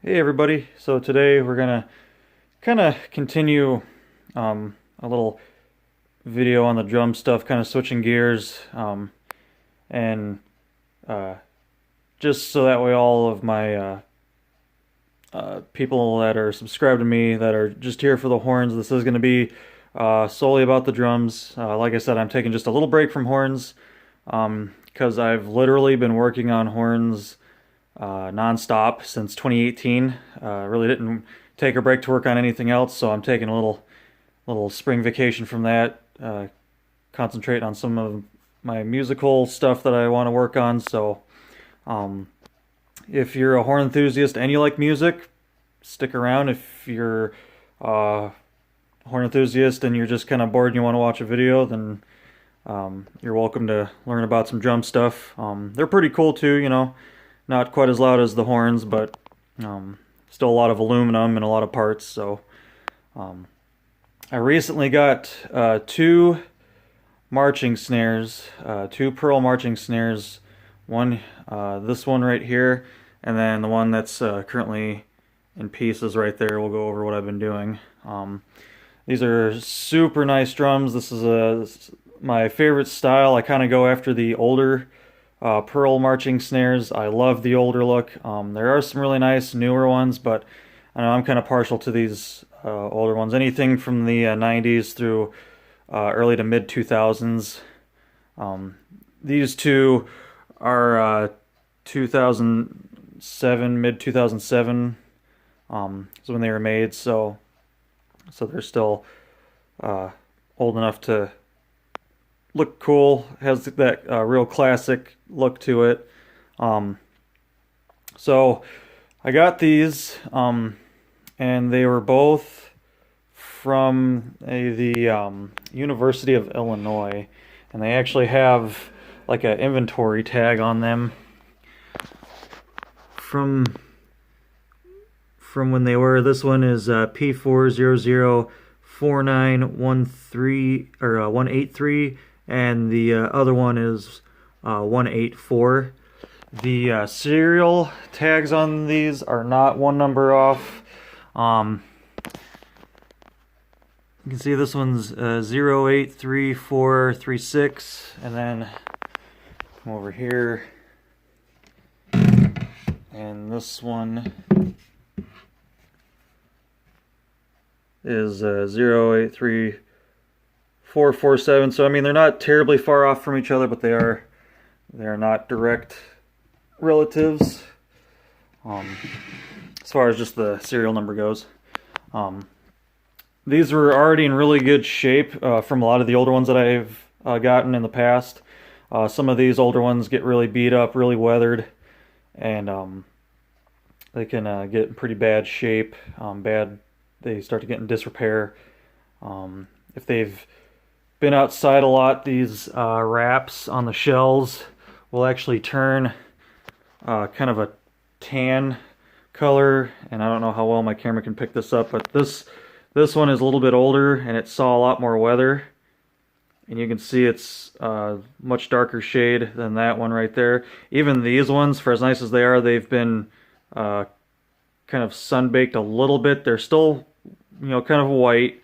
Hey everybody, so today we're gonna kind of continue a little video on the drum stuff, kind of switching gears, and uh, just so that way all of my people that are subscribed to me that are just here for the horns, this is going to be solely about the drums. Like I said, I'm taking just a little break from horns because I've literally been working on horns non-stop since 2018. Really didn't take a break to work on anything else, so I'm taking a little spring vacation from that. Concentrate on some of my musical stuff that I want to work on. So, um, if you're a horn enthusiast and you like music, stick around. If you're a horn enthusiast and you're just kind of bored and you want to watch a video, then you're welcome to learn about some drum stuff. They're pretty cool too, not quite as loud as the horns, but still a lot of aluminum and a lot of parts. So um, I recently got two marching snares, two Pearl Marching Snares. One, this one right here, and then the one that's currently in pieces right there. We'll go over what I've been doing. These are super nice drums. This is my favorite style. I kind of go after the older Pearl Marching Snares. I love the older look. There are some really nice newer ones, but I know I'm kind of partial to these older ones. Anything from the 90s through early to mid 2000s. These two are 2007, mid 2007 is when they were made, so they're still old enough to look cool. Has that real classic look to it. So I got these, and they were both from the University of Illinois, and they actually have like an inventory tag on them from when they were. This one is P4004913 or 183, and the other one is 184. The serial tags on these are not one number off. You can see this one's 083436, and then come over here, and this one is 083447. So I mean, they're not terribly far off from each other, but they're not direct relatives as far as just the serial number goes. These were already in really good shape from a lot of the older ones that I've gotten in the past. Some of these older ones get really beat up, really weathered, and they can get in pretty bad shape. They start to get in disrepair. If they've been outside a lot, these wraps on the shells will actually turn kind of a tan color, and I don't know how well my camera can pick this up, but this one is a little bit older and it saw a lot more weather, and you can see it's much darker shade than that one right there. Even these ones, for as nice as they are, they've been kind of sun-baked a little bit. They're still, kind of white,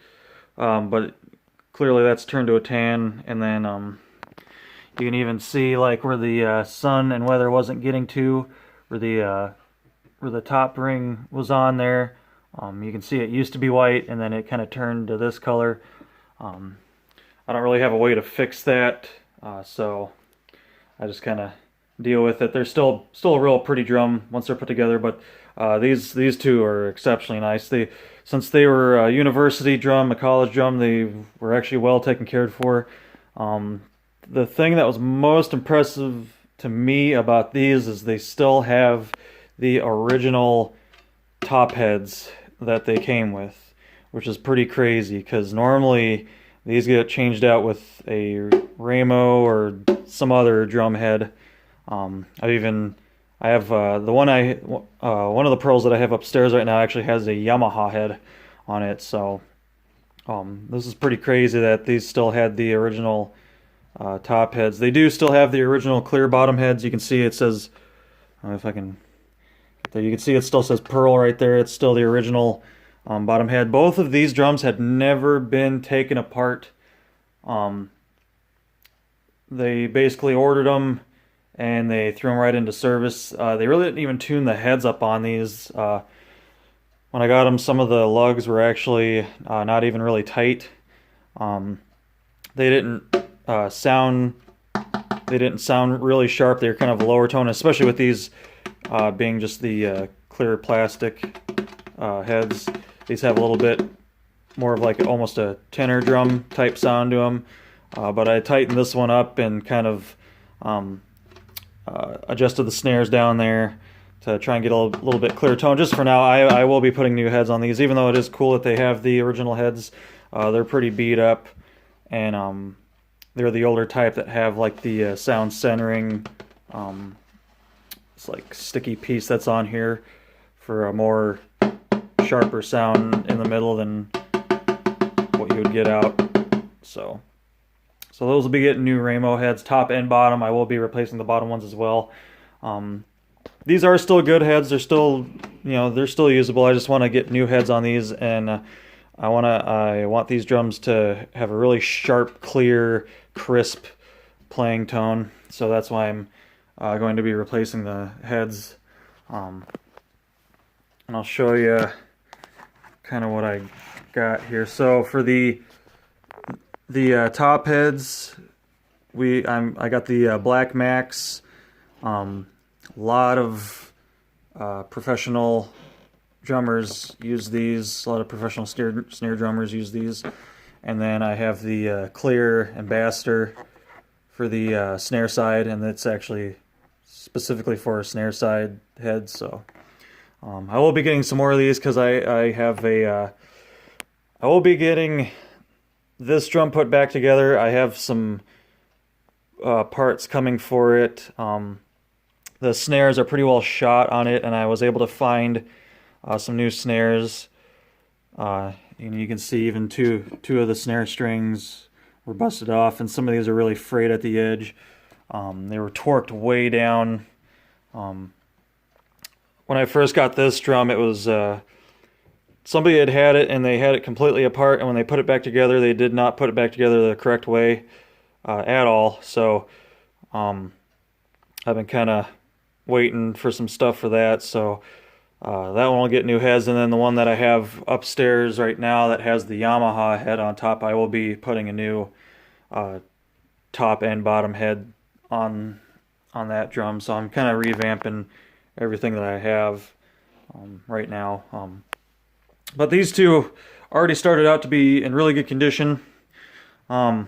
but clearly that's turned to a tan. And then you can even see like where the sun and weather wasn't getting to, where the top ring was on there. You can see it used to be white, and then it kind of turned to this color. I don't really have a way to fix that, so I just kind of deal with it. They're still a real pretty drum once they're put together, but these two are exceptionally nice. Since they were a university drum, a college drum, they were actually well taken care for. The thing that was most impressive to me about these is they still have the original top heads that they came with, which is pretty crazy because normally these get changed out with a Ramo or some other drum head. I have one of the Pearls that I have upstairs right now actually has a Yamaha head on it, so this is pretty crazy that these still had the original top heads. They do still have the original clear bottom heads. You can see it says, I don't know if I can There you can see it still says Pearl right there. It's still the original bottom head. Both of these drums had never been taken apart. They basically ordered them and they threw them right into service. They really didn't even tune the heads up on these. When I got them, some of the lugs were actually not even really tight. They didn't sound. They didn't sound really sharp. They were kind of lower tone, especially with these being just the clear plastic heads. These have a little bit more of like almost a tenor drum type sound to them. But I tightened this one up and kind of adjusted the snares down there to try and get a little bit clearer tone. Just for now, I will be putting new heads on these, even though it is cool that they have the original heads. They're pretty beat up, and they're the older type that have like the sound centering. It's like sticky piece that's on here for a more sharper sound in the middle than what you would get out. So those will be getting new Ramo heads, top and bottom. I will be replacing the bottom ones as well. These are still good heads. They're still, they're still usable. I just want to get new heads on these, and I want these drums to have a really sharp, clear, crisp playing tone. So that's why I'm going to be replacing the heads. And I'll show you kind of what I got here. So for the top heads, I got the Black Max. A lot of professional drummers use these. A lot of professional snare drummers use these. And then I have the Clear Ambassador for the snare side, and it's actually specifically for a snare side head. So I will be getting some more of these because I have I will be getting this drum put back together. I have some parts coming for it. The snares are pretty well shot on it, and I was able to find some new snares. And you can see even two of the snare strings were busted off, and some of these are really frayed at the edge. They were torqued way down. When I first got this drum, it was somebody had it and they had it completely apart, and when they put it back together, they did not put it back together the correct way at all. So I've been kind of waiting for some stuff for that. So that one will get new heads, and then the one that I have upstairs right now that has the Yamaha head on top, I will be putting a new top and bottom head on that drum. So I'm kind of revamping everything that I have right now. But these two already started out to be in really good condition. Like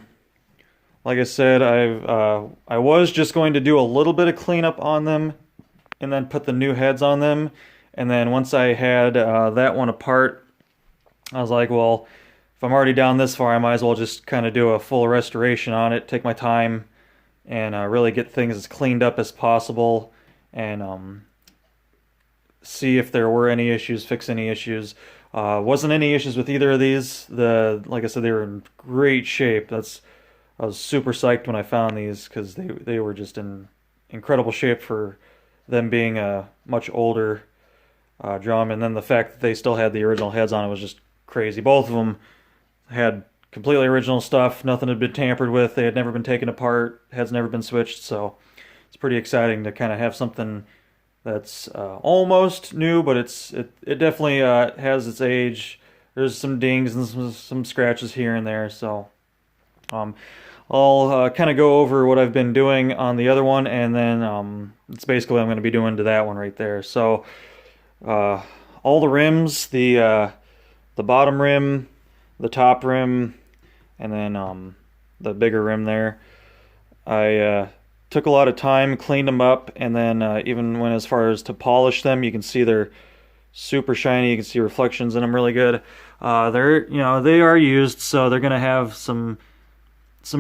I said, I was just going to do a little bit of cleanup on them and then put the new heads on them. And then once I had that one apart, I was like, well, if I'm already down this far, I might as well just kind of do a full restoration on it, take my time, and really get things as cleaned up as possible, and see if there were any issues, fix any issues. Wasn't any issues with either of these. Like I said, they were in great shape. I was super psyched when I found these because they were just in incredible shape for them being a much older drum, and then the fact that they still had the original heads on it was just crazy. Both of them had completely original stuff. Nothing had been tampered with. They had never been taken apart. Heads never been switched. So it's pretty exciting to kind of have something that's almost new, but it definitely has its age. There's some dings and some scratches here and there. So I'll kind of go over what I've been doing on the other one, and then it's basically what I'm going to be doing to that one right there. So all the rims, the bottom rim, the top rim, and then the bigger rim there, I took a lot of time, cleaned them up, and then even went as far as to polish them. You can see they're super shiny. You can see reflections in them really good. They are used, so they're gonna have some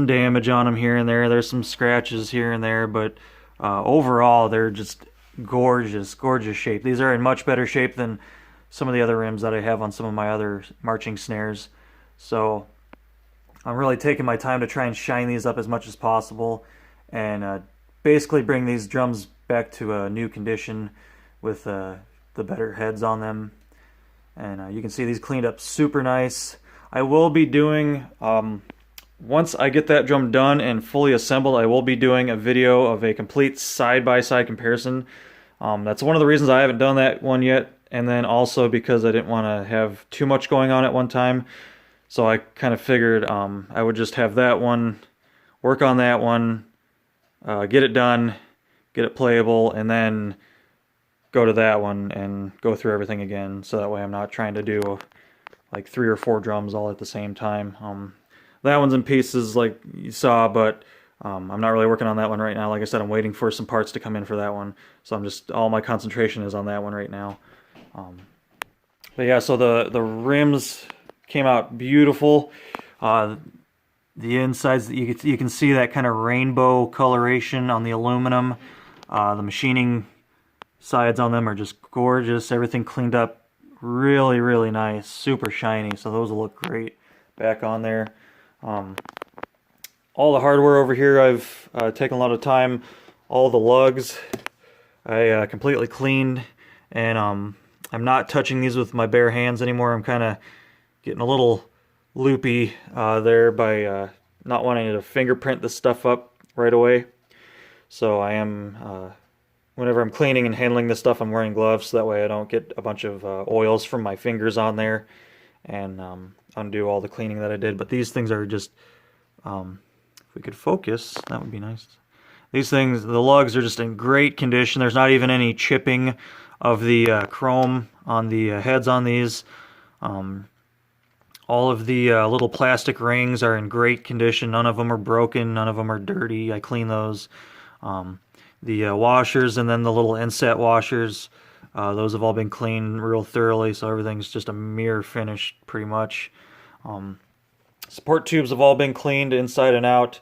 damage on them here and there. There's some scratches here and there, but overall they're just gorgeous shape. These are in much better shape than some of the other rims that I have on some of my other marching snares. So I'm really taking my time to try and shine these up as much as possible, and basically bring these drums back to a new condition with the better heads on them. And you can see these cleaned up super nice. I will be doing, once I get that drum done and fully assembled, I will be doing a video of a complete side-by-side comparison. That's one of the reasons I haven't done that one yet, and then also because I didn't want to have too much going on at one time. So I kind of figured I would just have that one, work on that one, get it done, get it playable, and then go to that one and go through everything again. So that way I'm not trying to do like 3 or 4 drums all at the same time. That one's in pieces like you saw, but I'm not really working on that one right now. Like I said, I'm waiting for some parts to come in for that one. So I'm just, all my concentration is on that one right now. But yeah, so the rims came out beautiful. The insides, you can see that kind of rainbow coloration on the aluminum. The machining sides on them are just gorgeous. Everything cleaned up really, really nice. Super shiny, so those will look great back on there. All the hardware over here, I've taken a lot of time. All the lugs, I completely cleaned, and I'm not touching these with my bare hands anymore. I'm kind of getting a little loopy there by not wanting to fingerprint this stuff up right away. So I am, whenever I'm cleaning and handling this stuff, I'm wearing gloves so that way I don't get a bunch of oils from my fingers on there and undo all the cleaning that I did. But these things are just, if we could focus, that would be nice. These things, the lugs are just in great condition. There's not even any chipping of the chrome on the heads on these. All of the little plastic rings are in great condition. None of them are broken. None of them are dirty. I clean those. The washers and then the little inset washers, those have all been cleaned real thoroughly, so everything's just a mirror finish pretty much. Support tubes have all been cleaned inside and out.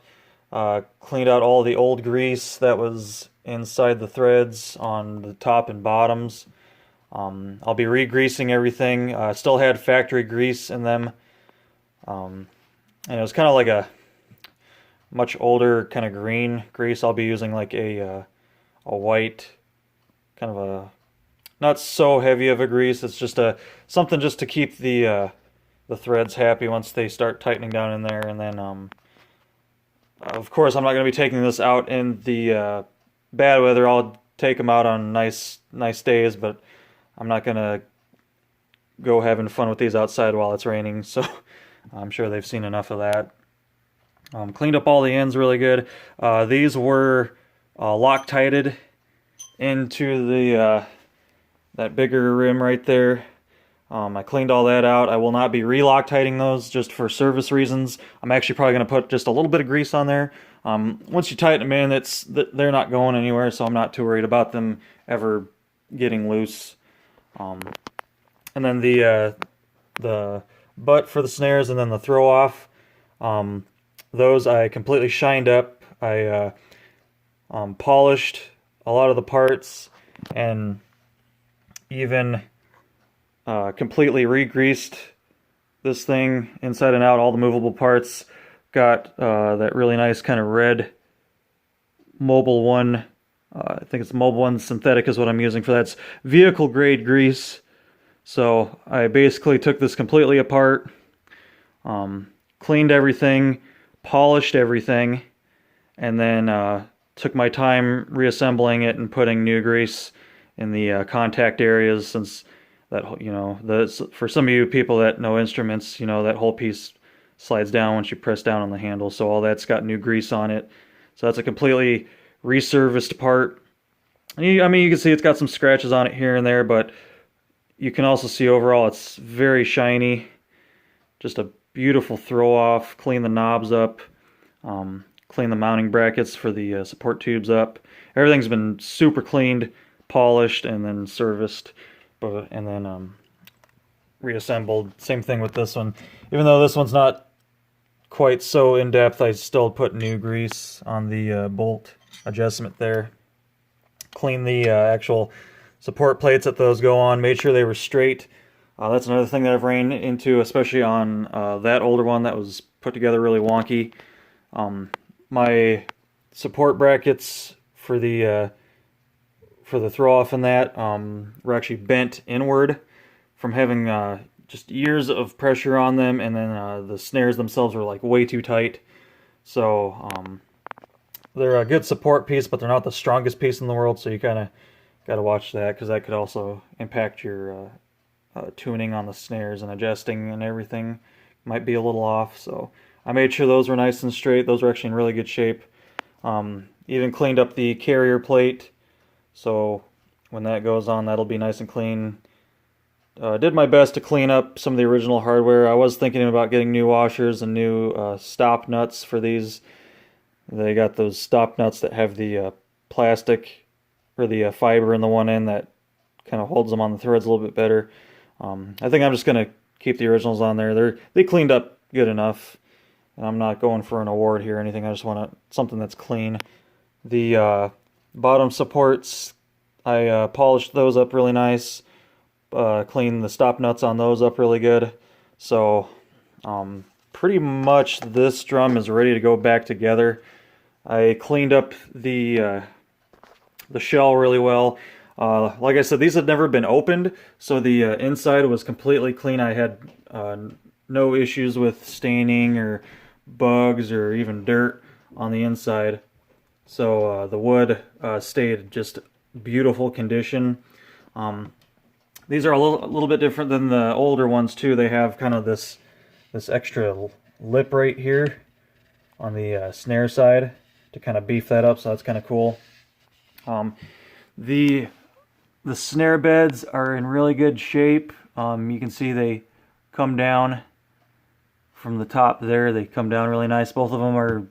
Cleaned out all the old grease that was inside the threads on the top and bottoms. I'll be re-greasing everything. Still had factory grease in them. And it was kind of like a much older kind of green grease. I'll be using like a white, kind of a, not so heavy of a grease. It's just something just to keep the threads happy once they start tightening down in there. And then, of course, I'm not going to be taking this out in the bad weather. I'll take them out on nice days, but I'm not going to go having fun with these outside while it's raining, so I'm sure they've seen enough of that. Cleaned up all the ends really good. These were Loctited into the that bigger rim right there. I cleaned all that out. I will not be re-Loctiting those just for service reasons. I'm actually probably going to put just a little bit of grease on there. Once you tighten them in, they're not going anywhere, so I'm not too worried about them ever getting loose. And then the butt for the snares and then the throw off, those I completely shined up. I polished a lot of the parts and even completely re-greased this thing inside and out. All the movable parts got that really nice kind of red Mobil 1. I think it's Mobil 1 synthetic is what I'm using for that. It's vehicle grade grease. So I basically took this completely apart, cleaned everything, polished everything, and then took my time reassembling it and putting new grease in the contact areas, since that, you know, for some of you people that know instruments, you know, that whole piece slides down once you press down on the handle, so all that's got new grease on it. So that's a completely resurfaced part. I mean, you can see it's got some scratches on it here and there, but you can also see overall it's very shiny. Just a beautiful throw off. Clean the knobs up. Clean the mounting brackets for the support tubes up. Everything's been super cleaned, polished, and then serviced, and then reassembled. Same thing with this one. Even though this one's not quite so in-depth, I still put new grease on the bolt adjustment there. Clean the actual support plates that those go on. Made sure they were straight. That's another thing that I've ran into, especially on that older one that was put together really wonky. My support brackets for the for the throw off in that were actually bent inward from having just years of pressure on them, and then the snares themselves were like way too tight. So they're a good support piece, but they're not the strongest piece in the world, so you kind of got to watch that, because that could also impact your tuning on the snares, and adjusting and everything might be a little off. So I made sure those were nice and straight. Those were actually in really good shape. Even cleaned up the carrier plate, so when that goes on, that'll be nice and clean. Did my best to clean up some of the original hardware. I was thinking about getting new washers and new stop nuts for these. They got those stop nuts that have the plastic or the fiber in the one end that kind of holds them on the threads a little bit better. I think I'm just going to keep the originals on there. They cleaned up good enough, and I'm not going for an award here or anything. I just want something that's clean. The bottom supports, I polished those up really nice. Cleaned the stop nuts on those up really good. So pretty much this drum is ready to go back together. I cleaned up the shell really well. Like I said, these had never been opened, so the inside was completely clean. I had no issues with staining or bugs or even dirt on the inside. So the wood stayed just beautiful condition. These are a little bit different than the older ones too. They have kind of this extra lip right here on the snare side to kind of beef that up, so that's kind of cool. The snare beds are in really good shape. You can see they come down from the top there. They come down really nice. Both of them are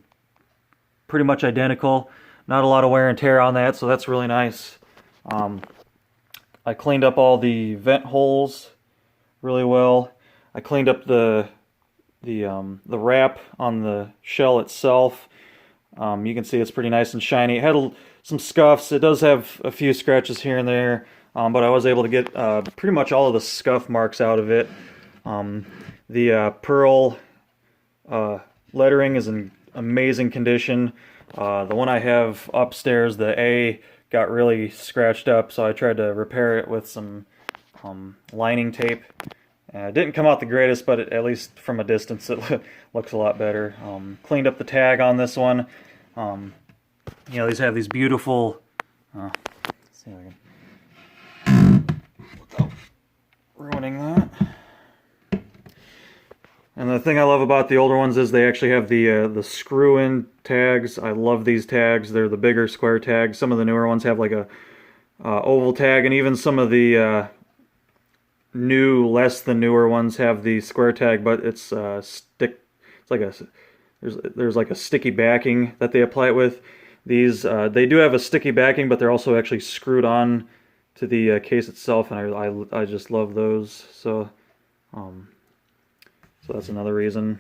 pretty much identical. Not a lot of wear and tear on that, so that's really nice. I cleaned up all the vent holes really well. I cleaned up the wrap on the shell itself. You can see it's pretty nice and shiny. It had some scuffs. It does have a few scratches here and there, but I was able to get pretty much all of the scuff marks out of it. The Pearl lettering is in amazing condition. The one I have upstairs, the A, got really scratched up, so I tried to repair it with some lining tape. It didn't come out the greatest, but at least from a distance it looks a lot better. Cleaned up the tag on this one. You know, these have these beautiful... let's see if I can... without ruining that. And the thing I love about the older ones is they actually have the screw-in tags. I love these tags. They're the bigger square tags. Some of the newer ones have like a oval tag, and even some of the less than newer ones have the square tag, but it's stick. It's like there's like a sticky backing that they apply it with. These they do have a sticky backing, but they're also actually screwed on to the case itself, and I just love those. So that's another reason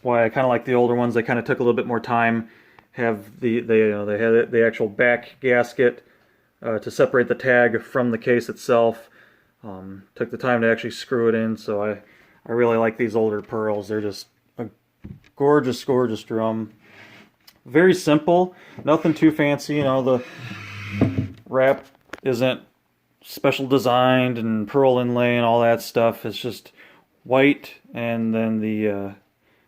why I kind of like the older ones. They kind of took a little bit more time. Have they had the actual back gasket to separate the tag from the case itself. Took the time to actually screw it in. So I really like these older Pearls. They're just a gorgeous, gorgeous drum. Very simple, nothing too fancy. You know, the wrap isn't special designed and pearl inlay and all that stuff. It's just white, and then the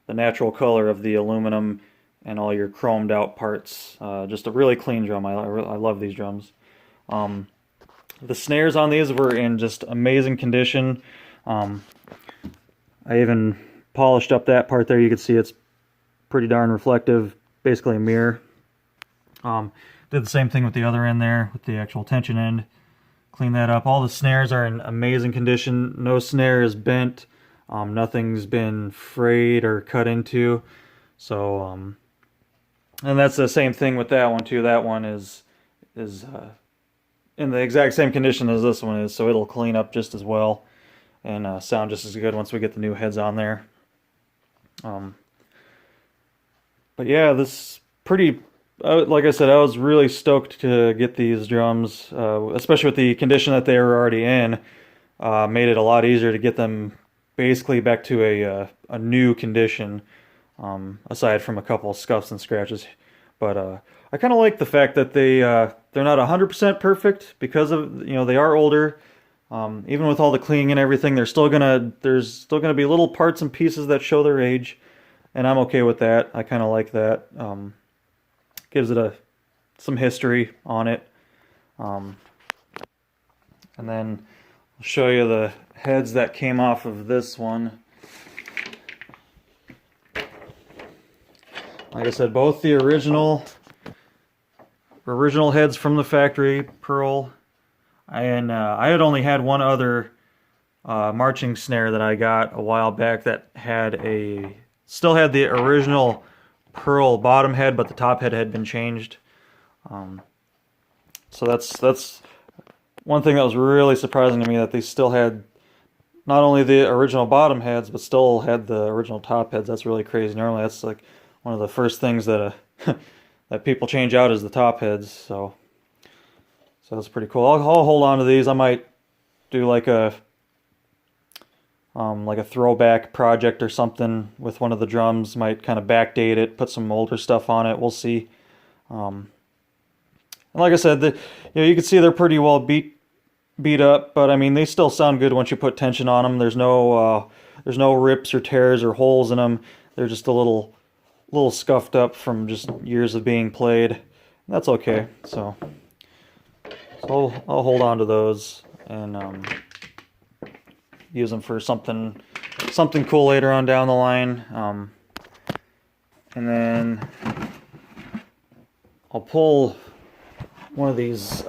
natural color of the aluminum and all your chromed out parts. Just a really clean drum. I love these drums. The snares on these were in just amazing condition. I even polished up that part there. You can see it's pretty darn reflective, basically a mirror. Did the same thing with the other end there, with the actual tension end. Clean that up. All the snares are in amazing condition. No snare is bent. Nothing's been frayed or cut into. So, and that's the same thing with that one too. That one is in the exact same condition as this one is, so it'll clean up just as well and sound just as good once we get the new heads on there. But yeah, this pretty, like I said, I was really stoked to get these drums, especially with the condition that they were already in. Made it a lot easier to get them basically back to a new condition, aside from a couple of scuffs and scratches. But I kind of like the fact that they're not 100% perfect because of, you know, they are older. Even with all the cleaning and everything, there's still gonna be little parts and pieces that show their age, and I'm okay with that. I kind of like that. Gives it some history on it. And then I'll show you the heads that came off of this one. Like I said, both the original heads from the factory, Pearl, and I had only had one other marching snare that I got a while back that still had the original Pearl bottom head, but the top head had been changed. So that's one thing that was really surprising to me, that they still had not only the original bottom heads, but still had the original top heads. That's really crazy. Normally that's like one of the first things that that people change out is the top heads. So that's pretty cool. I'll hold on to these. I might do like a throwback project or something with one of the drums. Might kind of backdate it, put some older stuff on it. We'll see. And like I said, you can see they're pretty well beat up, but I mean they still sound good once you put tension on them. There's no rips or tears or holes in them. They're just a little scuffed up from just years of being played. That's okay. So I'll hold on to those and use them for something cool later on down the line. And then I'll pull one of these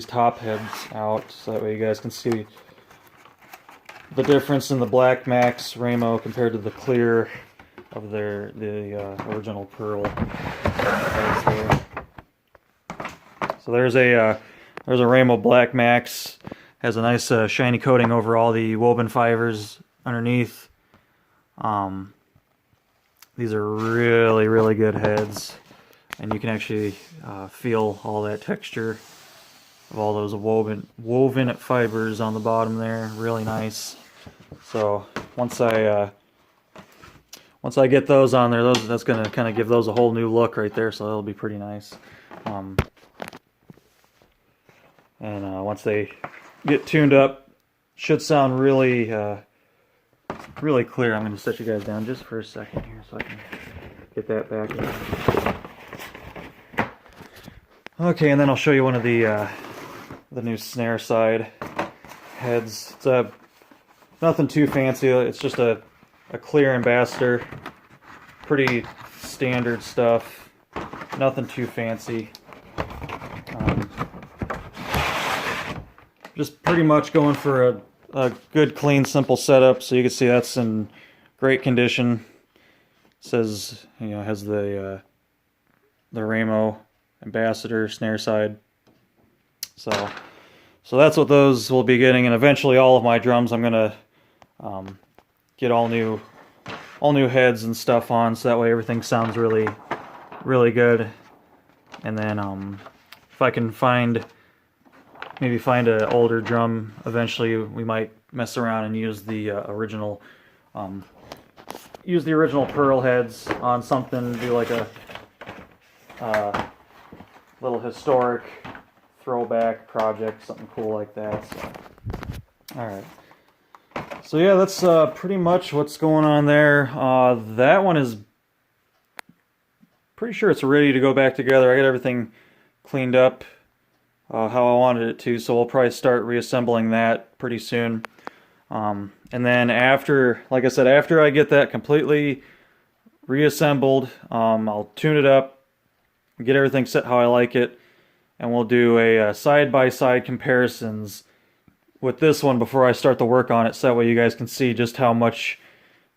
top heads out so that way you guys can see the difference in the Black Max Ramo compared to the clear of the original Pearl heads there. So there's a Ramo Black Max. Has a nice shiny coating over all the woven fibers underneath. These are really, really good heads, and you can actually feel all that texture of all those woven fibers on the bottom there. Really nice. So once I get those on there, that's gonna kind of give those a whole new look right there. So that'll be pretty nice. And once they get tuned up, should sound really really clear. I'm going to set you guys down just for a second here so I can get that back in. Okay, and then I'll show you one of the new snare side heads. It's nothing too fancy. It's just a clear ambassador. Pretty standard stuff. Nothing too fancy. Just pretty much going for a good, clean, simple setup. So you can see that's in great condition. It says, you know, has the Ramo ambassador snare side. So that's what those will be getting, and eventually all of my drums I'm gonna get all new heads and stuff on, so that way everything sounds really, really good. And then if I can maybe find an older drum eventually, we might mess around and use the original Pearl heads on something, do like a little historic throwback project, something cool like that. So, alright. So yeah, that's pretty much what's going on there. That one is pretty sure it's ready to go back together. I got everything cleaned up how I wanted it to, so we'll probably start reassembling that pretty soon. And then after, like I said, after I get that completely reassembled, I'll tune it up, get everything set how I like it, and we'll do a side-by-side comparisons with this one before I start the work on it, so that way you guys can see just how much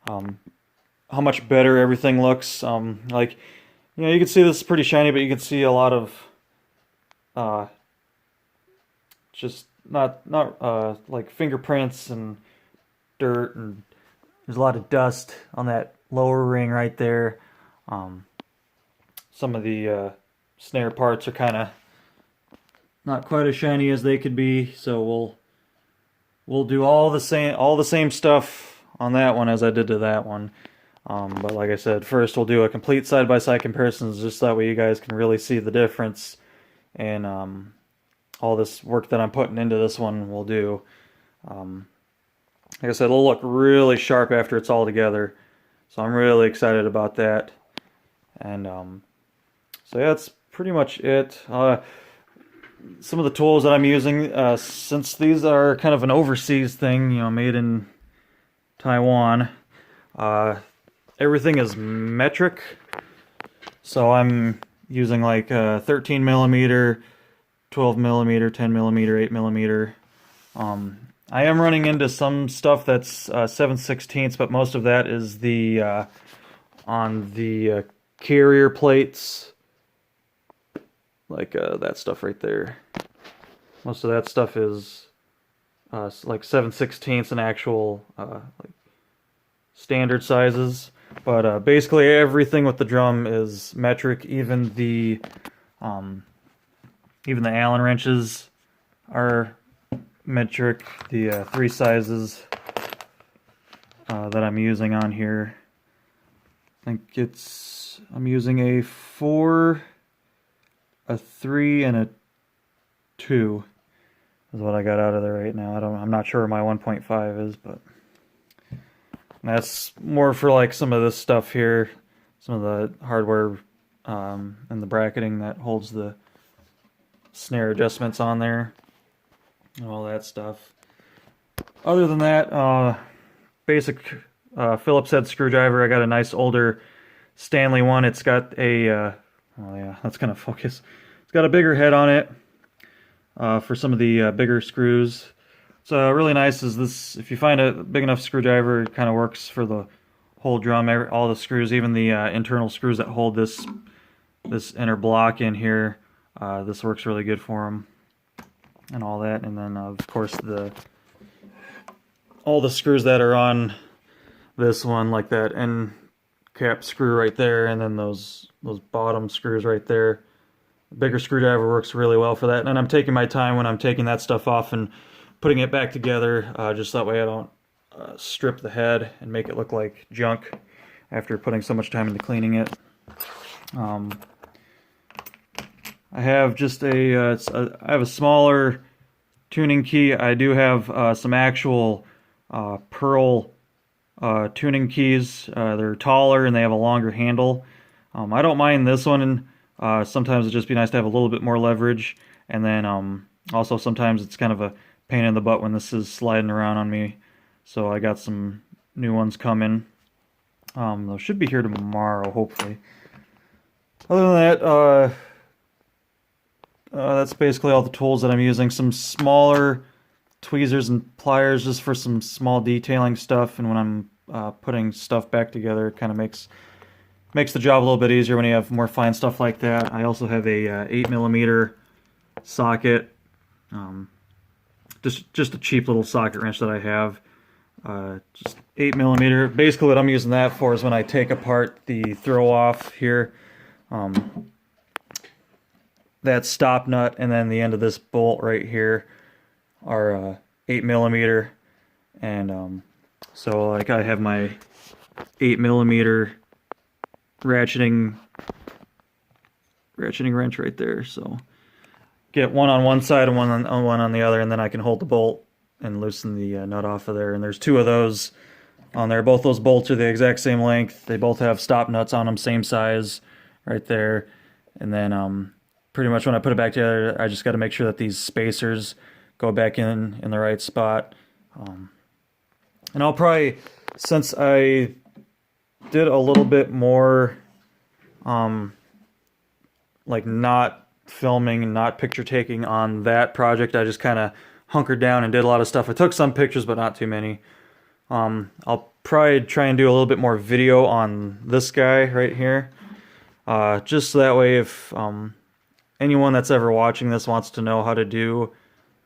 better everything looks. Like, you know, you can see this is pretty shiny, but you can see a lot of just not like fingerprints and dirt, and there's a lot of dust on that lower ring right there. Some of the snare parts are kind of not quite as shiny as they could be, so we'll do all the same stuff on that one as I did to that one. But like I said, first we'll do a complete side-by-side comparison, just that way you guys can really see the difference. And all this work that I'm putting into this one will do. Like I said, it'll look really sharp after it's all together. So I'm really excited about that. And so yeah, that's pretty much it. Some of the tools that I'm using, since these are kind of an overseas thing, you know, made in Taiwan, everything is metric. So I'm using like 13 millimeter, 12 millimeter, 10 millimeter, 8 millimeter. I am running into some stuff that's 7/16, but most of that is the on the carrier plates, like that stuff right there. Most of that stuff is like 7/16 and actual like standard sizes. But basically everything with the drum is metric. Even the Allen wrenches are metric. The 3 sizes that I'm using on here, I think I'm using a 4, a 3, and a 2 is what I got out of there right now. I'm not sure where my 1.5 is, but that's more for like some of this stuff here, some of the hardware and the bracketing that holds the snare adjustments on there, and all that stuff. Other than that, basic Phillips head screwdriver. I got a nice older Stanley one. It's got a, oh yeah, that's gonna focus. It's got a bigger head on it for some of the bigger screws. So really nice is this, if you find a big enough screwdriver, it kind of works for the whole drum, all the screws, even the internal screws that hold this inner block in here. This works really good for them and all that. And then of course all the screws that are on this one, like that end cap screw right there, and then those bottom screws right there. The bigger screwdriver works really well for that. And I'm taking my time when I'm taking that stuff off and putting it back together, just that way I don't strip the head and make it look like junk after putting so much time into cleaning it. I have just I have a smaller tuning key. I do have some actual Pearl tuning keys. They're taller and they have a longer handle. I don't mind this one. Sometimes it'd just be nice to have a little bit more leverage, and then also sometimes it's kind of a pain in the butt when this is sliding around on me. So I got some new ones coming. Those should be here tomorrow, hopefully. Other than that, that's basically all the tools that I'm using. Some smaller tweezers and pliers just for some small detailing stuff, and when I'm putting stuff back together, it kind of makes the job a little bit easier when you have more fine stuff like that. I also have a 8 millimeter socket. Just a cheap little socket wrench that I have. Just 8 millimeter. Basically what I'm using that for is when I take apart the throw off here. That stop nut and then the end of this bolt right here are 8 millimeter. And so like I have my 8 millimeter ratcheting wrench right there. So get one on one side and one on the other, and then I can hold the bolt and loosen the nut off of there. And there's 2 of those on there. Both those bolts are the exact same length. They both have stop nuts on them, same size right there. And then pretty much when I put it back together, I just got to make sure that these spacers go back in the right spot. And I'll probably, since I did a little bit more like not filming and not picture taking on that project, I just kind of hunkered down and did a lot of stuff. I took some pictures, but not too many. I'll probably try and do a little bit more video on this guy right here, just so that way if anyone that's ever watching this wants to know how to do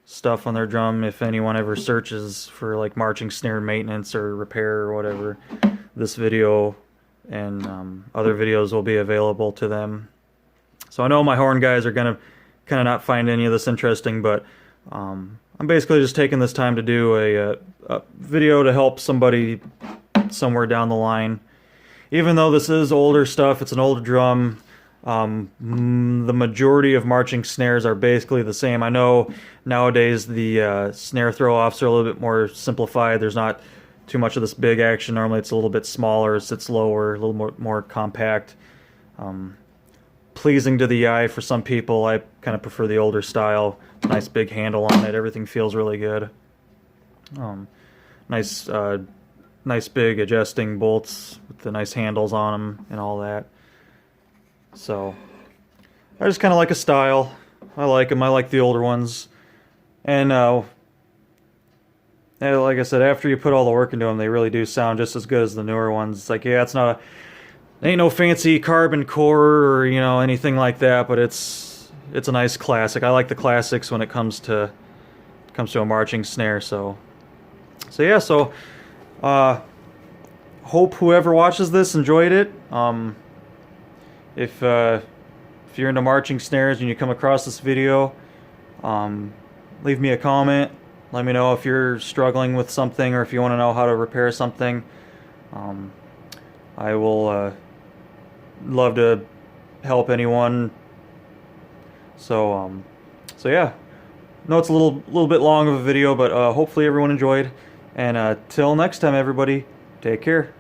stuff on their drum, if anyone ever searches for like marching snare maintenance or repair or whatever, this video and other videos will be available to them. So I know my horn guys are gonna kind of not find any of this interesting, but I'm basically just taking this time to do a video to help somebody somewhere down the line. even though this is older stuff, it's an older drum. The majority of marching snares are basically the same. I know nowadays the snare throw-offs are a little bit more simplified. There's not too much of this big action. Normally it's a little bit smaller, sits lower, a little more compact. Pleasing to the eye for some people. I kind of prefer the older style. Nice big handle on it. Everything feels really good. Nice, nice big adjusting bolts with the nice handles on them and all that. So I just kind of like a style. I like them. I like the older ones. And like I said, after you put all the work into them, they really do sound just as good as the newer ones. It's like, yeah, it's not ain't no fancy carbon core or, you know, anything like that, but it's a nice classic. I like the classics when it comes to a marching snare. So yeah. So hope whoever watches this enjoyed it. If you're into marching snares and you come across this video, leave me a comment. Let me know if you're struggling with something or if you want to know how to repair something. I will love to help anyone. So yeah. No, it's a little bit long of a video, but hopefully everyone enjoyed. And till next time, everybody, take care.